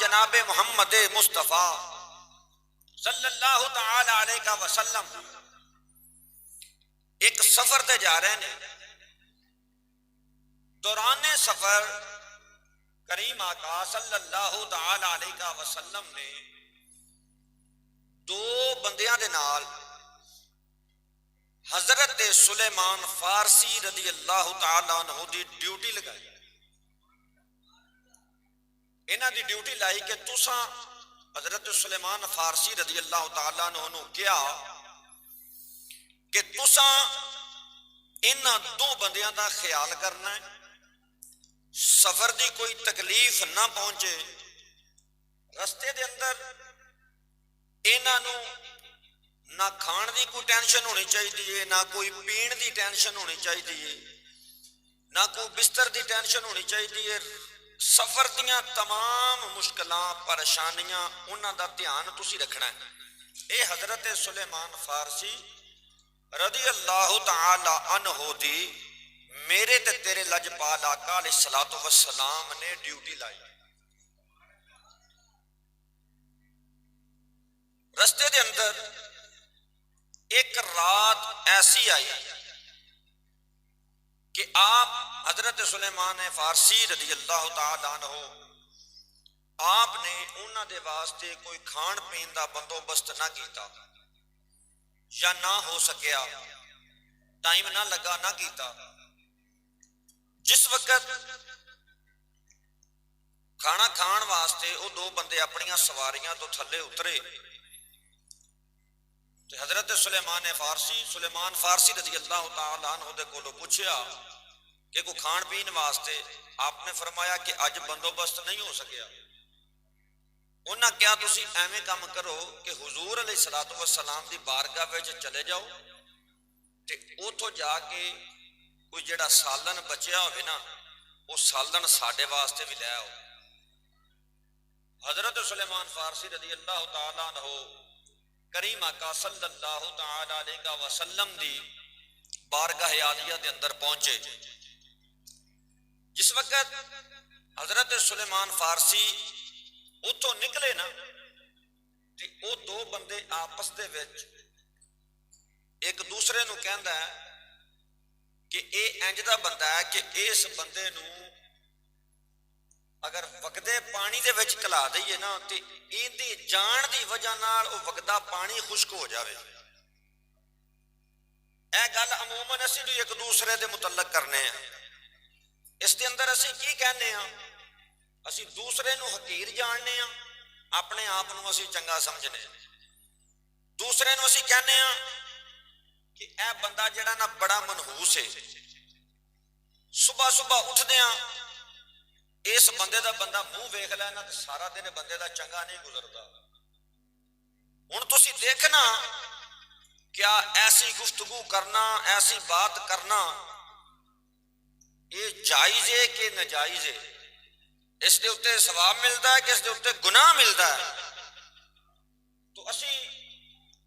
جناب محمد مصطفیٰ صلی اللہ تعالی علیہ وسلم ایک سفر تے جا رہے ہیں. دوران سفر کریم آقا صلی اللہ تعالی علیہ وسلم نے دو بندیاں دے نال حضرت سلیمان فارسی رضی اللہ تعالی عنہ دی ڈیوٹی لگائی. انہاں دی ڈیوٹی لائی کہ تساں حضرت سلیمان فارسی رضی اللہ تعالی عنہ نو کیا کہ تساں انہاں دو بندیاں دا خیال کرنا ہے، سفر دی کوئی تکلیف نہ پہنچے، رستے دے اندر انہاں نو نہ کھان دی کوئی ٹینشن ہونی چاہیے، نہ کوئی پین دی ٹینشن ہونی چاہیے، نہ کوئی بستر دی ٹینشن ہونی چاہیے. سفر دیاں تمام مشکلات پریشانیاں انہاں دا دھیان تسی رکھنا ہے. اے حضرت سلیمان فارسی رضی اللہ تعالی عنہ دی میرے تے تیرے لجپال آقا علیہ الصلوۃ والسلام نے ڈیوٹی لائی. رستے دے اندر ایک رات ایسی آئی کہ آپ حضرت سلیمان فارسی رضی اللہ تعالی عنہ آپ نے انہاں دے واسطے کوئی کھان پین دا بندوبست نہ کیتا، یا نہ ہو سکیا، ٹائم نہ لگا نہ کیتا. جس وقت کھانا کھان واسطے وہ دو بندے اپنیاں سواریاں تو تھلے اترے، حضرت سلیمان فارسی رضی اللہ تعالی عنہ دے کولو پوچھیا کہ کوئی کھان پین واسطے. آپ نے فرمایا کہ اج بندوبست نہیں ہو سکیا. انہاں کیا تسی ایویں کام کرو کہ حضور علیہ الصلوۃ والسلام دی بارگاہ وچ چلے جاؤ تے اوتھوں جا کے کوئی جڑا سالن بچیا ہوئے نا وہ سالن ساڈے واسطے بھی لے آؤ. حضرت سلیمان فارسی رضی اللہ تعالی عنہ کریم آقا صلی اللہ تعالی علیہ وسلم دی بارگاہ عالیہ دے اندر پہنچے. جس وقت حضرت سلیمان فارسی اتھوں نکلے نا تے او دو بندے آپس دے وچ ایک دوسرے نو کہندا ہے کہ اے انج دا بندہ ہے کہ اس بندے نو اگر وگدے پانی دے وچ کلا دئیے نا تے این دی جان دی وجہ نال او وگدا پانی خشک ہو جاوے. اے گل عموماً اسی بھی ایک دوسرے دے متعلق کرنے ہیں. اس دے اندر اسی کی کہنے ہیں؟ اسی دوسرے نو حقیر جاننے ہیں، اپنے آپ نو اسی چنگا سمجھنے ہیں. دوسرے نو اسی کہنے ہیں کہ اے بندہ جڑا نا بڑا منحوس ہے، صبح صبح اٹھ دیاں اس بندے دا بندہ منہ ویکھ لینا تو سارا دن بندے دا چنگا نہیں گزرتا. ہن تسی دیکھنا کیا ایسی گفتگو کرنا، ایسی بات کرنا یہ جائز ہے کہ ناجائز ہے؟ اس دے اتے ثواب ملتا ہے کہ اس دے اتے گناہ ملتا ہے؟ تو اسی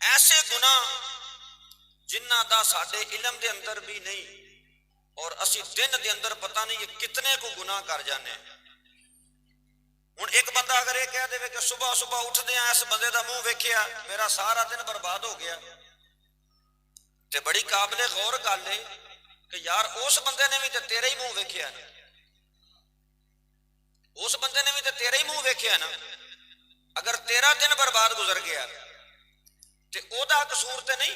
ایسے گناہ جنہ دا ساڈے علم دے اندر بھی نہیں اور اسی دن دے اندر پتہ نہیں یہ کتنے کو گناہ کر جانے. ہن ایک بندہ اگر یہ کہہ دے کہ صبح صبح اٹھ دیاں اس بندے دا منہ ویکھیا میرا سارا دن برباد ہو گیا، تے بڑی قابل غور گل ہے کہ یار اس بندے نے بھی تے تیرے ہی منہ ویکھیا نا، اس بندے نے بھی تے تیرے ہی منہ ویکھیا نا. اگر تیرا دن برباد گزر گیا تے او دا قصور تے نہیں.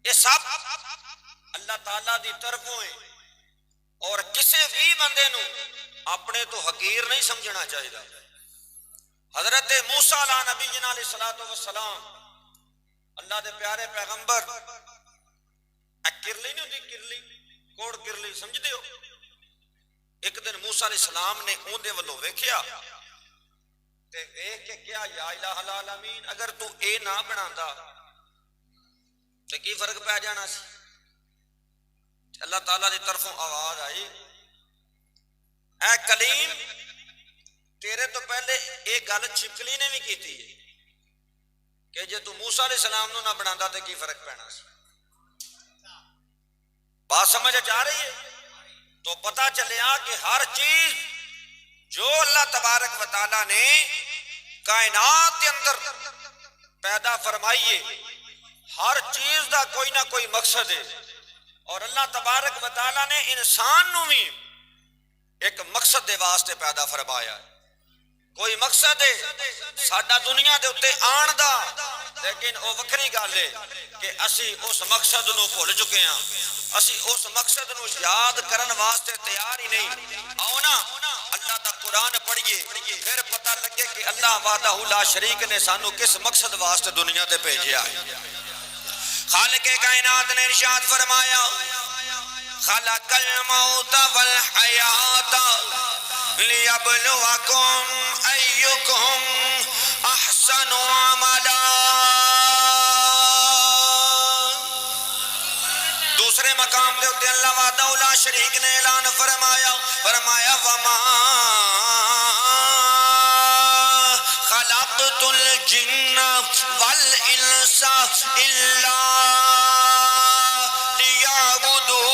یہ سب اللہ تعالیٰ دی طرفوں ہے اور کسی بھی بندے نو اپنے تو حقیر نہیں سمجھنا چاہیے. حضرت موسیٰ علیہ نبی جنا علیہ الصلوۃ والسلام اللہ دے پیارے پیغمبر، کرلی نہیں ہوتی کرلی، کوڑ کرلی سمجھتے ہو؟ ایک دن موسیٰ علیہ السلام نے اون دے ولو ویکھیا تے ویکھ کے کیا یا الہ العالمین اگر تو اے نہ بناتا تے کی فرق پہ جانا سی. اللہ تعالیٰ دی طرفوں آواز آئی اے کلیم تیرے تو پہلے ایک گل چھپکلی نے بھی کی تھی کہ جے تو موسیٰ علیہ السلام نو نہ بناتا تے کی فرق پینا سی. بات سمجھ آ رہی ہے؟ تو پتہ چلیا کہ ہر چیز جو اللہ تبارک و تعالیٰ نے کائنات کے اندر پیدا فرمائیے ہر چیز دا کوئی نہ کوئی مقصد ہے، اور اللہ تبارک و تعالیٰ نے انسان نو بھی ایک مقصد دے واسطے پیدا فرمایا ہے۔ کوئی مقصد ہے ساڈا دنیا دے اتے آن دا، لیکن وہ وکری گل ہے کہ اسی اس مقصد نو بھول چکے ہیں، اسی اس مقصد نو یاد کرن واسطے تیار ہی نہیں۔ آؤ نا اللہ دا قرآن پڑھیے، پھر پتہ لگے کہ اللہ وحدہ لا شریک نے سانو کس مقصد واسطے دنیا تے بھیجیا ہے۔ خالق کائنات نے ارشاد فرمایا خلق الموت والحیات لیبلوکم ایکم احسن عملا۔ دوسرے مقام دے اتے اللہ وحدہ لا شریک نے اعلان فرمایا وما خلقت الجن والانس الا لیعبدون۔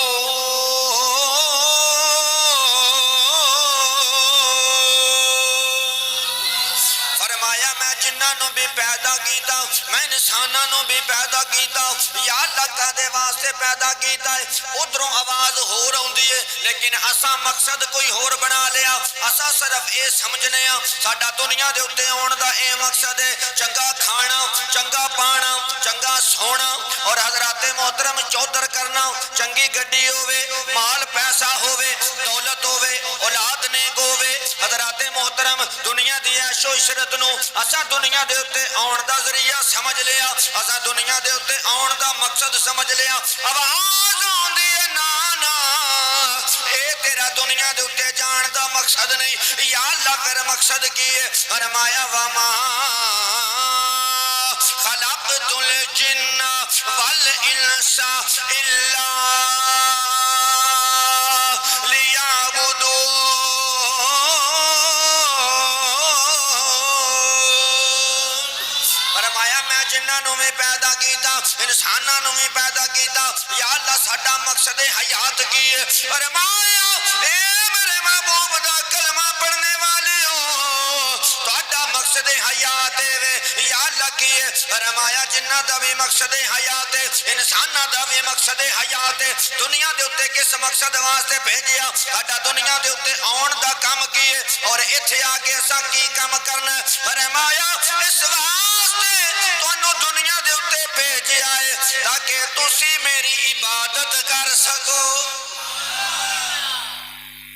فرمایا میں جنہاں نو بھی پیدا کیتا، میں انساناں نو بھی پیدا کیتا، یا اللہ کدے واسطے پیدا کیتا ہے؟ ادھروں آواز ہو رہی ہے لیکن اساں مقصد کوئی ہور بنا لیا۔ اساں صرف اے سمجھنے ہاں ساڈا دنیا دے اتے آن دا اے مقصد ہے چنگا کھانا، چنگا پانا، چنگا سونا، اور حضرات محترم چودر کرنا، چنگی گڈی ہووے، مال پیسہ ہووے، دولت ہووے، اولاد نیک ہووے۔ حضرات محترم دنیا دی عیش و عشرت نو اساں دنیا دے اتے آن دا ذریعہ سمجھ لیا، اساں دنیا دے اتے آن دا مقصد سمجھ لیا۔ آواز آندی ہے نانا اے تیرا دنیا دے اتے جان دا مقصد نہیں، یا اللہ پھر مقصد کی ہے؟ فرمایا وما خلقت الجن والانس الا لیعبدون۔ فرمایا میں جنہاں نو بھی پیدا کیتا، انساناں نو بھی پیدا کیتا، یا اللہ ساڈا مقصد حیات کی ہے؟ فرمایا اے میرے محبوب دا کلمہ پڑھنے والے ہو تہاڈا مقصد حیات ہے، یا اللہ کی ہے؟ فرمایا جنہاں دا بھی مقصد حیات ہے، انساناں دا بھی مقصد حیات ہے۔ دنیا دے اتے کس مقصد واسطے بھیجیا؟ ساڈا دنیا دے اتے آن دا کام کی ہے، اور ایتھے آ کے اساں کی کام کرنا ہے؟ فرمایا اس واسطے تانوں دنیا دے اتے بھیجیا ہے تاکہ تسی میری عبادت کر سکو،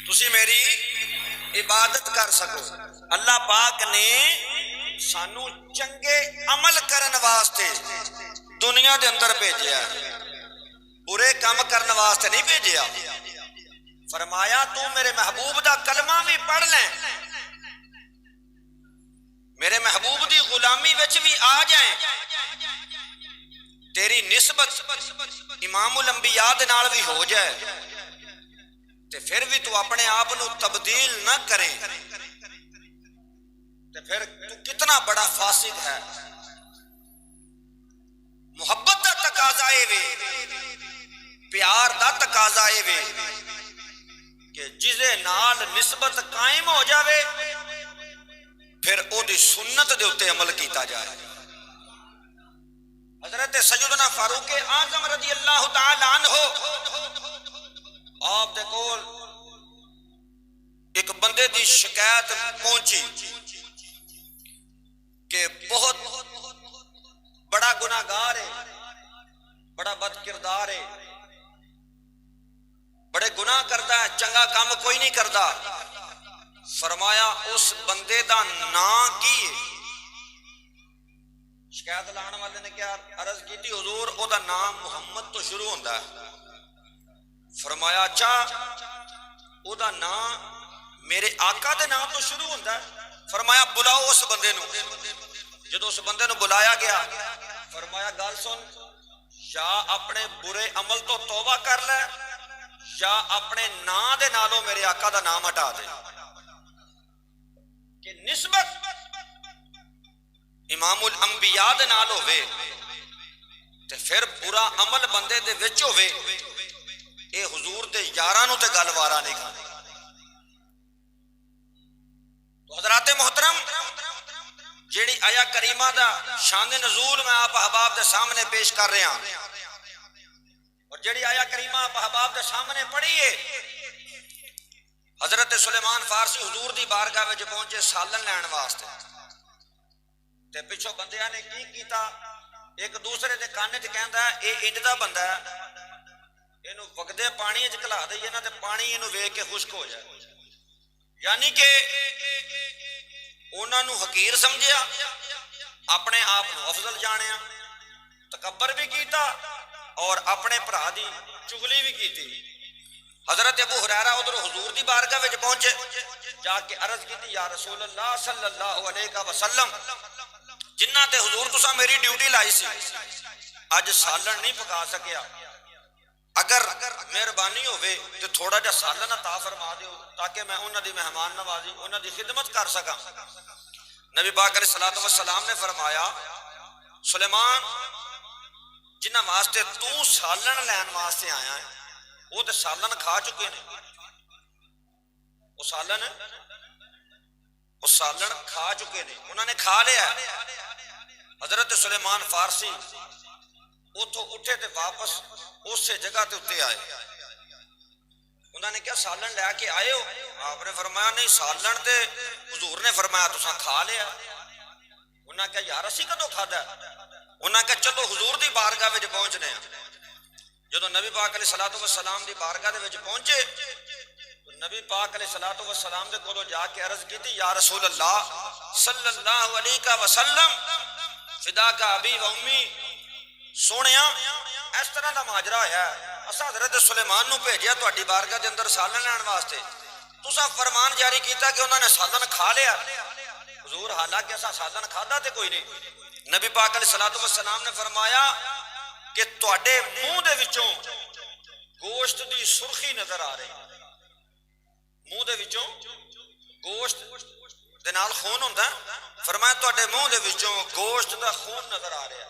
تسی میری عبادت کر سکو۔ اللہ پاک نے سانو چنگے عمل کرن واسطے دنیا دے اندر بھیجیا ہے، برے کام کرن واسطے نہیں بھیجیا۔ فرمایا تو میرے محبوب دا کلمہ بھی پڑھ لیں، میرے محبوب دی غلامی وچ بھی آ جائیں، تیری نسبت امام الانبیاء دے نال بھی ہو جائے، تے پھر بھی تو اپنے آپ نو تبدیل نہ کریں، تے پھر تو کتنا بڑا فاسق ہے۔ محبت دا تقاضا اے وے، پیار دا تقاضا اے وے کہ جسے نال نسبت قائم ہو جاوے پھر او دی سنت دے اتے عمل کیتا جائے۔ حضرت سیدنا فاروق اعظم رضی اللہ تعالی عنہ آپ دے کول ایک بندے دی شکایت پہنچی کہ بہت بڑا گناہگار ہے، بڑا بد کردار ہے، بڑے گناہ کرتا ہے، چنگا کام کوئی نہیں کرتا۔ فرمایا اس بندے دا نام کی ہے؟ شکایت لان والے نے کیا عرض کی تھی حضور او دا نام محمد تو شروع ہوتا ہے۔ فرمایا اچھا او دا نام میرے آقا دے نام تو شروع ہوتا ہے؟ فرمایا بلاؤ اس بندے نو۔ جدو اس بندے نو بلایا گیا فرمایا گل سن، یا اپنے برے عمل تو توبہ کر لے یا اپنے نام دے نالوں میرے آقا دا نام ہٹا دے۔ کہ نسبت امام الانبیاء دے نال ہوئے تے پھر برا عمل بندے دے وچ ہوئے، اے حضور دے یاراں نو تے گل وارا نہیں کھانے۔ حضرات محترم جیڑی آیا کریمہ دا شان نزول میں آپ احباب دے سامنے پیش کر رہے ہیں اور جیڑی آیا کریمہ آپ احباب دے سامنے پڑھیے حضرت سلیمان فارسی حضور دی بارگاہ وچ پہنچے سالن لین واسطے تے پچھوں بندیاں نے کی کیتا ایک دوسرے دے کانے تے کہندا ہے اے انج دا بندہ ہے اینو وگدے پانی وچ کلا دئیے نا تے پانی اینو ویکھ کے خشک ہو جائے یعنی کہ انہاں نو حقیر سمجھیا اپنے آپ نو افضل جانیا تکبر بھی کیتا اور اپنے بھرا دی چغلی بھی کیتی حضرت ابو ہریرہ ادھر حضور دی بارگاہ وچ پہنچے جا کے عرض کیتی یا رسول اللہ صلی اللہ علیہ وسلم جنہ تے حضور تساں میری ڈیوٹی لائی سی اج سالن نہیں پکا سکیا اگر مہربانی ہوئے تو تھوڑا جا سالن عطا فرما دیو تاکہ میں انہاں دی مہمان نوازی انہاں دی خدمت کر سکاں نبی پاک علیہ الصلوۃ والسلام نے فرمایا سلیمان جنہ واسطے تو سالن لین واسطے آیا ہے وہ تو سالن کھا چکے ہیں وہ سالن کھا چکے ہیں انہوں نے کھا لیا حضرت سلیمان فارسی اتھوں اٹھے تے واپس اس سے جگہ تے اتے آئے انہوں نے کیا سالن لے کے آئے ہو آپ نے فرمایا نہیں سالن تے حضور نے فرمایا تساں کھا لیا انہوں نے کہا یار اسی کدوں کھادا انہوں نے کہا چلو حضور دی بارگاہ وچ پہنچنے ہیں جدو نبی پاک علیہ الصلوۃ والسلام دی بارگاہ دے وچ پہنچے تو نبی پاک علیہ الصلوۃ والسلام دے کولوں جا کے عرض کیتی یا رسول اللہ صلی اللہ علیہ وسلم فداک ابی و امی سونیا اس طرح دا ماجرا ہویا ہے اسا حضرت سلیمان نو بھیجیا تہاڈی بارگاہ دے اندر سالن لین واسطے تساں فرمان جاری کیتا کہ انہوں نے سالن کھا لیا حضور حالانکہ اسا سالن کھادا تے کوئی نہیں نبی پاک علیہ الصلوۃ والسلام نے فرمایا کہ تواڈے منہ دے وچوں گوشت دی سرخی نظر آ رہی منہ دے وچوں گوشت دے نال خون ہوندا فرمایا تواڈے منہ دے وچوں گوشت دا خون نظر آ رہا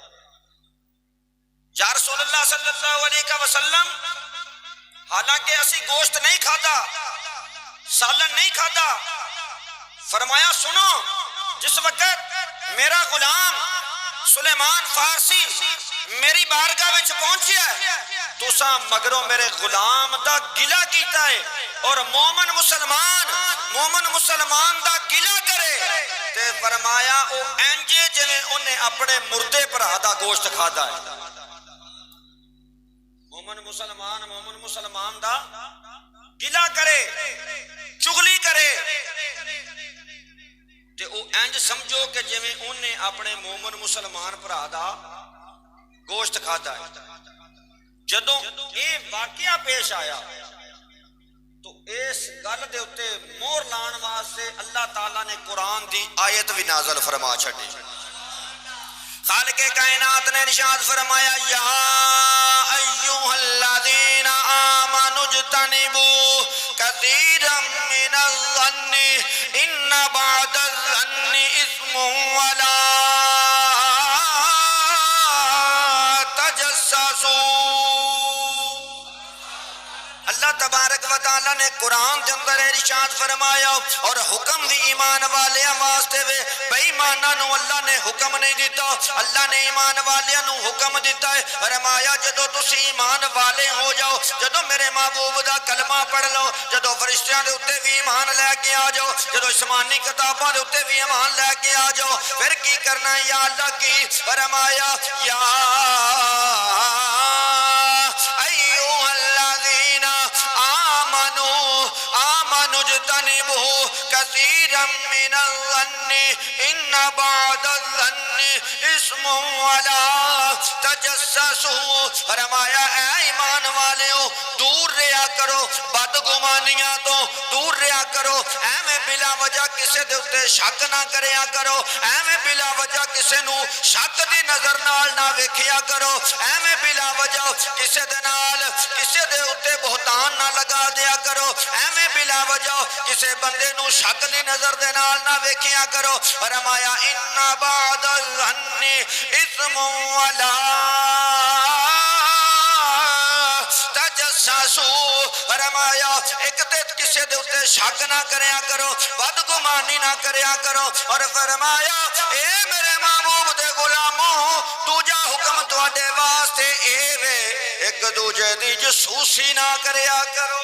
یا رسول اللہ صلی اللہ علیہ وسلم حالانکہ اسی گوشت نہیں کھادا سالن نہیں کھادا فرمایا سنو جس وقت میرا غلام سلیمان فارسی میری بارگاہ وچ پہنچیا ہے تساں مگروں میرے غلام دا گلہ کیتا ہے اور مومن مسلمان دا گلہ کرے تے فرمایا او انجے جویں انہیں اپنے مردے بھرا دا گوشت کھادا ہے مومن مسلمان دا گلہ کرے چغلی کرے تے او انج سمجھو کہ جویں انہیں اپنے مومن مسلمان بھرا دا گوشت کھادا ہے جدوں اے واقعہ پیش آیا تو اس گل دے اتے مہر لان واسطے اللہ تعالیٰ نے قرآن دی آیت بھی نازل فرما چھڈی خالق کائنات نے ارشاد فرمایا یا ایھا الذین آمنوا اجتنبوا کثیرا من الظن ان بعض الظن اثم ولا اللہ تبارک و تعالیٰ نے قرآن کے اندر ارشاد فرمایا اور حکم بھی ایمان والیاں واسطے وے بے ایماناں نو اللہ نے حکم نہیں دیتا اللہ نے ایمان والیاں نو حکم دیتا ہے فرمایا جدو تسی ایمان والے ہو جاؤ جدو میرے محبوب دا کلمہ پڑھ لو جدو فرشتیاں دے اتے بھی ایمان لے کے آ جاؤ جدو اسمانی کتاباں دے اتے بھی ایمان لے کے آ جاؤ پھر کی کرنا ہے یا اللہ کی فرمایا یا اجتنبوا كثيرا من الظن ان بعض الظن اسم ولا تجسسوا فرمایا اے ایمان والےو دور رہیا کرو بدگمانیاں تو دور رہیا کرو ایویں بلا وجہ کسے دے اوتے شک نہ کریا کرو ایویں بلا وجہ کسے نو شک دی نظر نال نہ ویکھیا کرو ایویں بلا وجہ کسے دے نال کسے دے اوتے بہتان نہ لگا دیا کرو ایویں بلا وجہ کسے بندے نو شک دی نظر دے نال نہ ویکھیا کرو فرمایا ان بعض الظن اثم ولا تجسسوا فرمایا ایک تے کسے دے اوتے شک نہ کریا کرو، بدگمانی نہ کریا کرو، اور فرمایا اے میرے محبوب دے غلاموں دوجا حکم تواڈے واسطے اے وے ایک دوجے دی جسوسی نہ کریا کرو۔